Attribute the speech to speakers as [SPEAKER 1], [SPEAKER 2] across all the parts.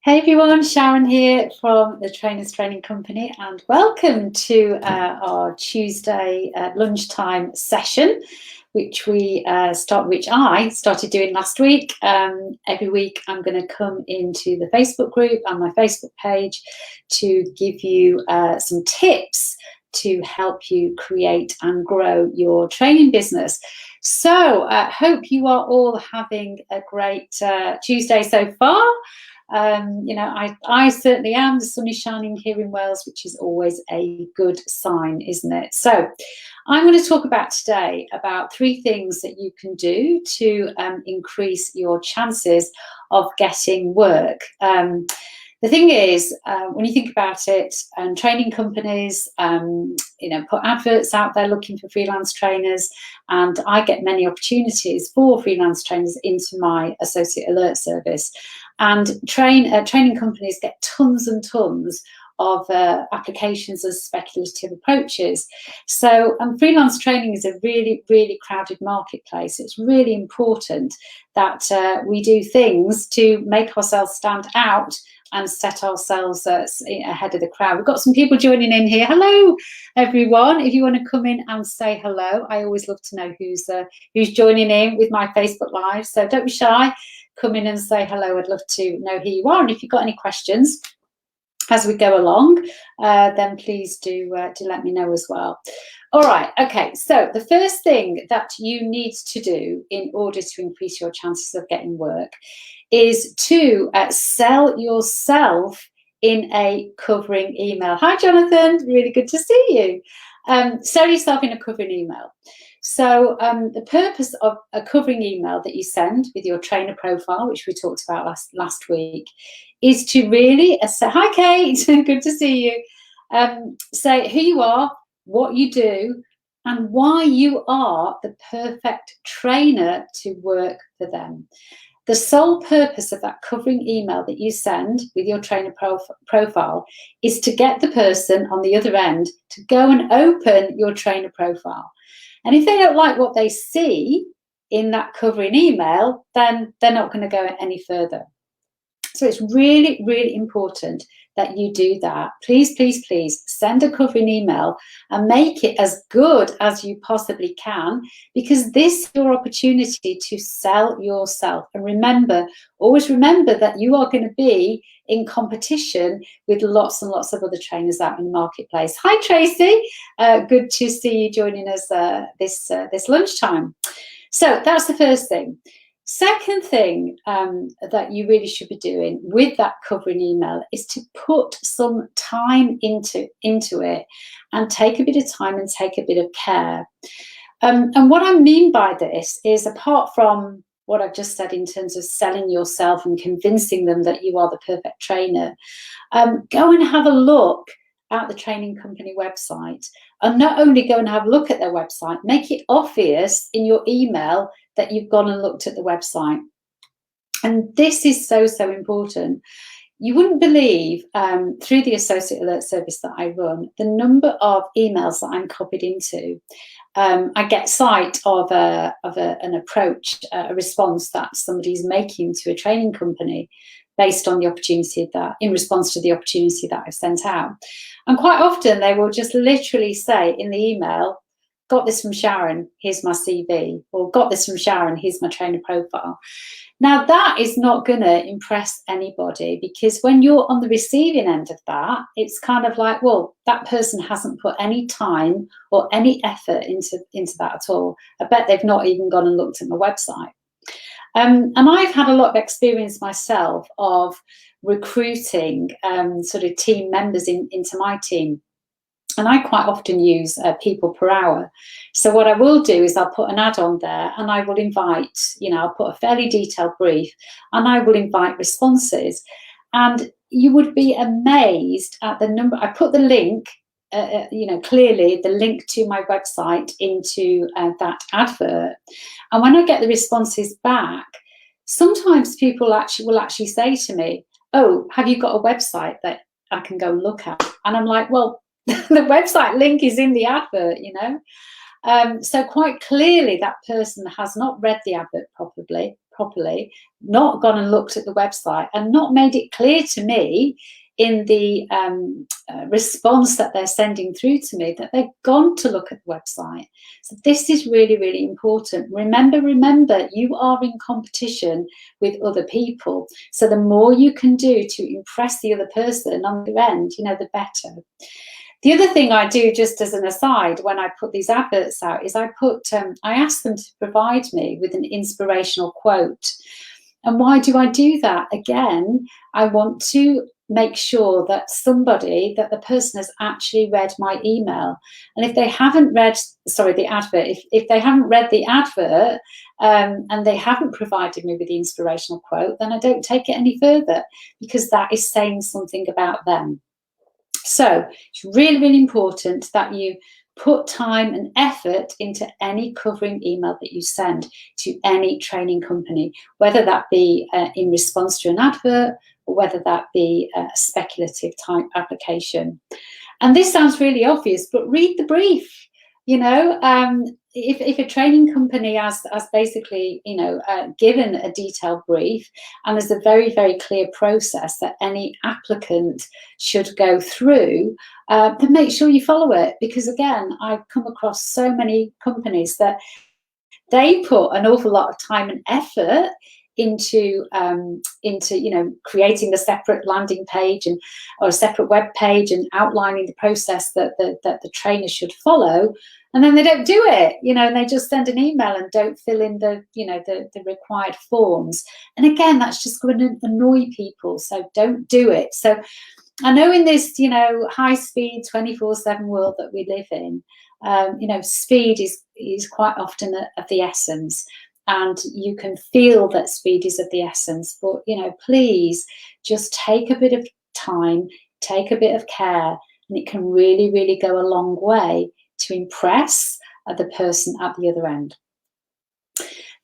[SPEAKER 1] Hey everyone, Sharon here from the Trainers Training Company, and welcome to our Tuesday lunchtime session, which I started doing last week. Every week I'm going to come into the Facebook group and my Facebook page to give you some tips to help you create and grow your training business. So I hope you are all having a great Tuesday so far. I certainly am. The sun is shining here in Wales, which is always a good sign, isn't it? So I'm going to talk about today about 3 things that you can do to increase your chances of getting work. The thing is, when you think about it, training companies, put adverts out there looking for freelance trainers, and I get many opportunities for freelance trainers into my associate alert service. And training companies get tons and tons of applications as speculative approaches. So freelance training is a really, really crowded marketplace. It's really important that we do things to make ourselves stand out and set ourselves ahead of the crowd. We've got some people joining in here. Hello, everyone. If you want to come in and say hello, I always love to know who's joining in with my Facebook Live. So don't be shy. Come in and say hello. I'd love to know who you are. And if you've got any questions as we go along, then please do let me know as well. All right, okay, so the first thing that you need to do in order to increase your chances of getting work is to sell yourself in a covering email. Hi, Jonathan, really good to see you. Sell yourself in a covering email. So the purpose of a covering email that you send with your trainer profile, which we talked about last week, is to really say, hi, Kate, good to see you. Say who you are, what you do, and why you are the perfect trainer to work for them. The sole purpose of that covering email that you send with your trainer profile is to get the person on the other end to go and open your trainer profile. And if they don't like what they see in that covering email, then they're not going to go any further. So it's really, really important that you do that. Please, please, please send a covering email and make it as good as you possibly can, because this is your opportunity to sell yourself. And remember, always remember that you are going to be in competition with lots and lots of other trainers out in the marketplace. Hi, Tracy. Good to see you joining us this lunchtime. So that's the first thing. Second thing that you really should be doing with that covering email is to put some time into it and take a bit of time and take a bit of care. And what I mean by this is, apart from what I've just said in terms of selling yourself and convincing them that you are the perfect trainer, go and have a look at the training company website. And not only go and have a look at their website, make it obvious in your email that you've gone and looked at the website. And this is so, so important. You wouldn't believe, through the associate alert service that I run, the number of emails that I'm copied into. I get sight of an approach, a response that somebody's making to a training company based on the opportunity in response to the opportunity that I've sent out. And quite often they will just literally say in the email, got this from Sharon, here's my CV, or got this from Sharon, here's my trainer profile. Now that is not going to impress anybody, because when you're on the receiving end of that, it's kind of like, well, that person hasn't put any time or any effort into that at all. I bet they've not even gone and looked at my website. And I've had a lot of experience myself of recruiting sort of team members into my team. And I quite often use people per hour. So what I will do is I'll put an ad on there and I will invite, I'll put a fairly detailed brief and I will invite responses. And you would be amazed at the number. I put the link, clearly the link to my website into that advert. And when I get the responses back, sometimes people will actually say to me, oh, have you got a website that I can go look at? And I'm like, well, the website link is in the advert, So quite clearly that person has not read the advert properly, properly, not gone and looked at the website, and not made it clear to me in the response that they're sending through to me that they've gone to look at the website. So this is really, really important. Remember, you are in competition with other people. So the more you can do to impress the other person on the end, the better. The other thing I do, just as an aside, when I put these adverts out, is I ask them to provide me with an inspirational quote. And why do I do that? Again, I want to make sure that the person has actually read my email. And if they haven't read, the advert, if they haven't read the advert and they haven't provided me with the inspirational quote, then I don't take it any further, because that is saying something about them. So it's really, really important that you put time and effort into any covering email that you send to any training company, whether that be in response to an advert, or whether that be a speculative type application. And this sounds really obvious, but read the brief. If a training company has basically, given a detailed brief, and there's a very, very clear process that any applicant should go through, then make sure you follow it. Because again, I've come across so many companies that they put an awful lot of time and effort into creating a separate landing page or a separate web page and outlining the process that the trainer should follow, and then they don't do it, and they just send an email and don't fill in the required forms. And again, that's just going to annoy people, so don't do it. So I know in this high speed 24/7 world that we live in, speed is quite often of the essence. And you can feel that speed is of the essence, but please just take a bit of time, take a bit of care, and it can really, really go a long way to impress the person at the other end.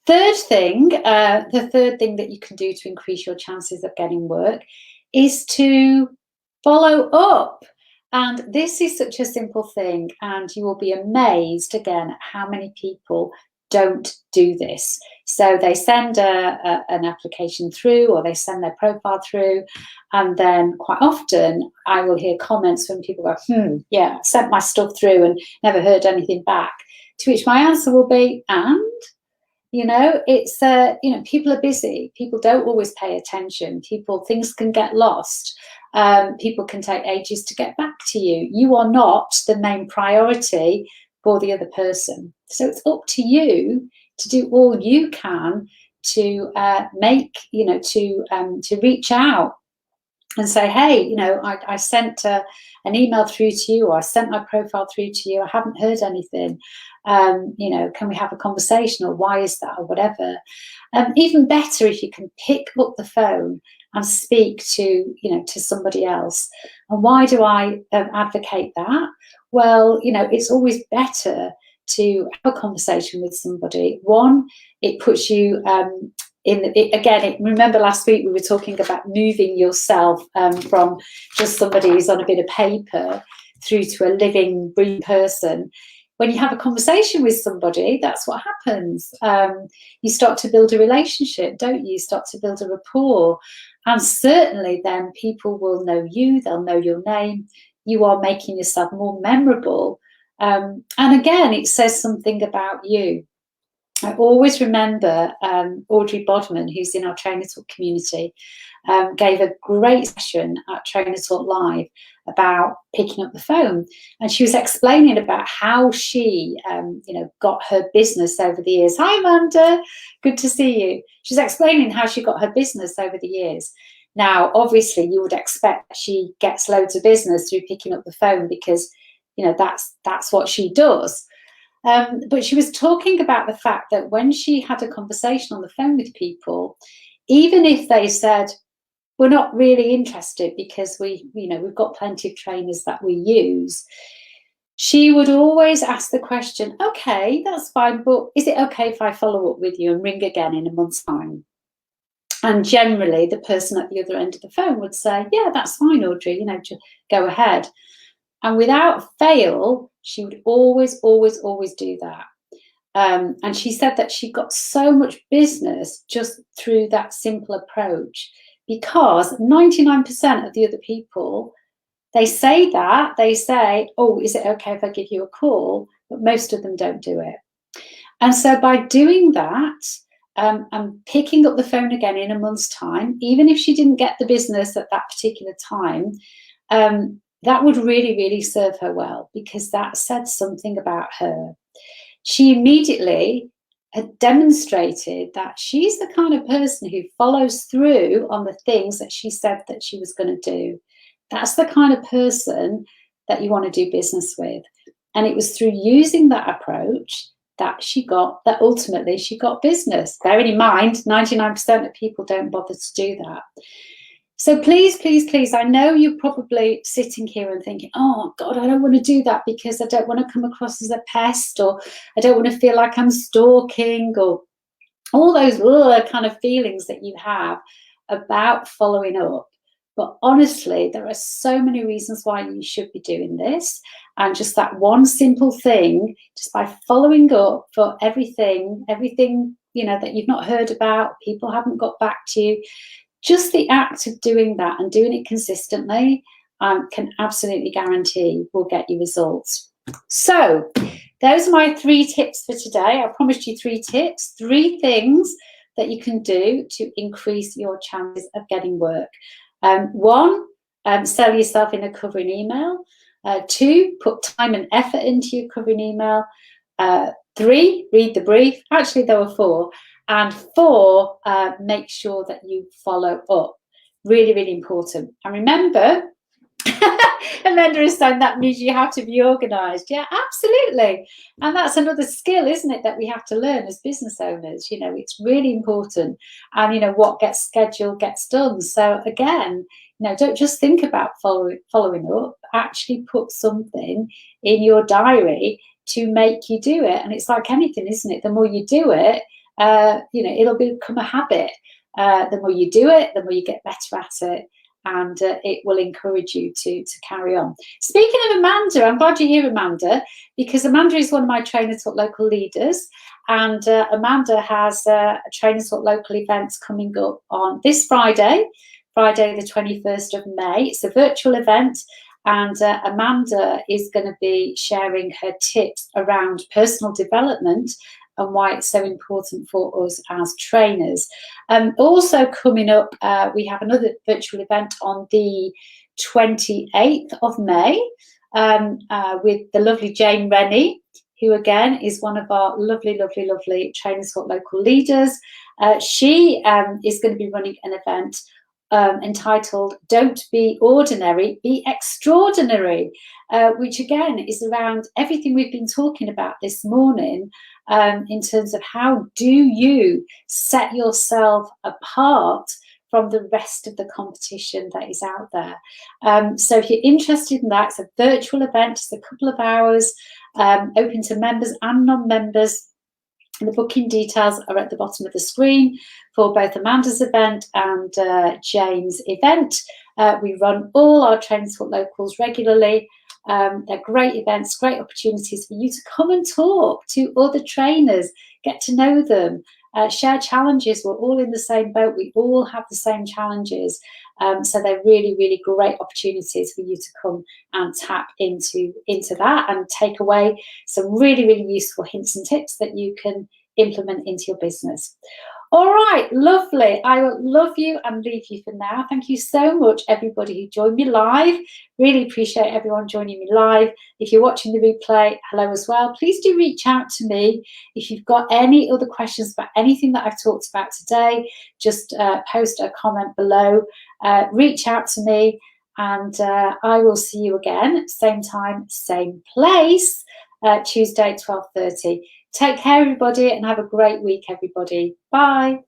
[SPEAKER 1] The third thing that you can do to increase your chances of getting work is to follow up. And this is such a simple thing, and you will be amazed again at how many people don't do this. So they send an application through, or they send their profile through, and then quite often I will hear comments when people go, yeah, I sent my stuff through and never heard anything back. To which my answer will be, and? It's people are busy. People don't always pay attention. Things can get lost. People can take ages to get back to you. You are not the main priority for the other person. So it's up to you to do all you can to to reach out and say, hey, I sent an email through to you, or I sent my profile through to you. I haven't heard anything. Can we have a conversation, or why is that, or whatever? Even better if you can pick up the phone and speak to somebody else. And why do I advocate that? Well, it's always better to have a conversation with somebody. One, it puts you remember last week we were talking about moving yourself from just somebody who's on a bit of paper through to a living, breathing person. When you have a conversation with somebody, that's what happens. You start to build a relationship, don't you? You start to build a rapport. And certainly then people will know you, they'll know your name. You are making yourself more memorable. And again, it says something about you. I always remember Audrey Bodman, who's in our Trainer Talk community, gave a great session at Trainer Talk Live about picking up the phone. And she was explaining about how she, got her business over the years. Hi, Amanda. Good to see you. She's explaining how she got her business over the years. Now, obviously, you would expect that she gets loads of business through picking up the phone because, that's what she does. But she was talking about the fact that when she had a conversation on the phone with people, even if they said, we're not really interested because we've got plenty of trainers that we use, she would always ask the question, okay, that's fine, but is it okay if I follow up with you and ring again in a month's time? And generally the person at the other end of the phone would say, yeah, that's fine, Audrey, go ahead. And without fail, she would always, always, always do that. And she said that she got so much business just through that simple approach, because 99% of the other people, they say, oh, is it okay if I give you a call? But most of them don't do it. And so by doing that, and picking up the phone again in a month's time, even if she didn't get the business at that particular time, that would really, really serve her well, because that said something about her. She immediately had demonstrated that she's the kind of person who follows through on the things that she said that she was going to do. That's the kind of person that you want to do business with. And it was through using that approach that ultimately she got business. Bearing in mind, 99% of people don't bother to do that. So please, please, please, I know you're probably sitting here and thinking, oh God, I don't want to do that because I don't want to come across as a pest, or I don't want to feel like I'm stalking, or all those kind of feelings that you have about following up. But honestly, there are so many reasons why you should be doing this. And just that one simple thing, just by following up for everything, that you've not heard about, people haven't got back to you, just the act of doing that and doing it consistently, can absolutely guarantee will get you results. So those are my 3 tips for today. I promised you 3 tips, 3 things that you can do to increase your chances of getting work. 1, sell yourself in a covering email. 2, put time and effort into your covering email. 3, read the brief. Actually, there were 4. And 4, make sure that you follow up. Really, really important. And remember, Amanda is saying that means you have to be organised. Yeah, absolutely. And that's another skill, isn't it, that we have to learn as business owners. It's really important. And, what gets scheduled gets done. So again, don't just think about following up. Actually put something in your diary to make you do it. And it's like anything, isn't it? The more you do it, it'll become a habit. The more you do it, the more you get better at it. And it will encourage you to carry on. Speaking of Amanda, I'm glad you're here, Amanda, because Amanda is one of my Trainer Talk Local leaders. And Amanda has a Trainer Talk Local events coming up on this Friday the 21st of May. It's a virtual event. And Amanda is going to be sharing her tips around personal development and why it's so important for us as trainers. Also coming up, we have another virtual event on the 28th of May with the lovely Jane Rennie, who again is one of our lovely, lovely, lovely Trainers Talk Local leaders. She is going to be running an event entitled Don't Be Ordinary, Be Extraordinary, which again is around everything we've been talking about this morning, in terms of how do you set yourself apart from the rest of the competition that is out there. So if you're interested in that, it's a virtual event, it's a couple of hours, open to members and non-members. The booking details are at the bottom of the screen for both Amanda's event and Jane's event. We run all our Trainers Talk Locals regularly. They're great events, great opportunities for you to come and talk to other trainers, get to know them, share challenges. We're all in the same boat. We all have the same challenges. So they're really, really great opportunities for you to come and tap into that and take away some really, really useful hints and tips that you can implement into your business. All right, lovely. I will love you and leave you for now. Thank you so much, everybody who joined me live. Really appreciate everyone joining me live. If you're watching the replay, hello as well. Please do reach out to me. If you've got any other questions about anything that I've talked about today, just post a comment below. Reach out to me, and I will see you again, same time, same place, Tuesday, 12:30. Take care, everybody, and have a great week, everybody. Bye.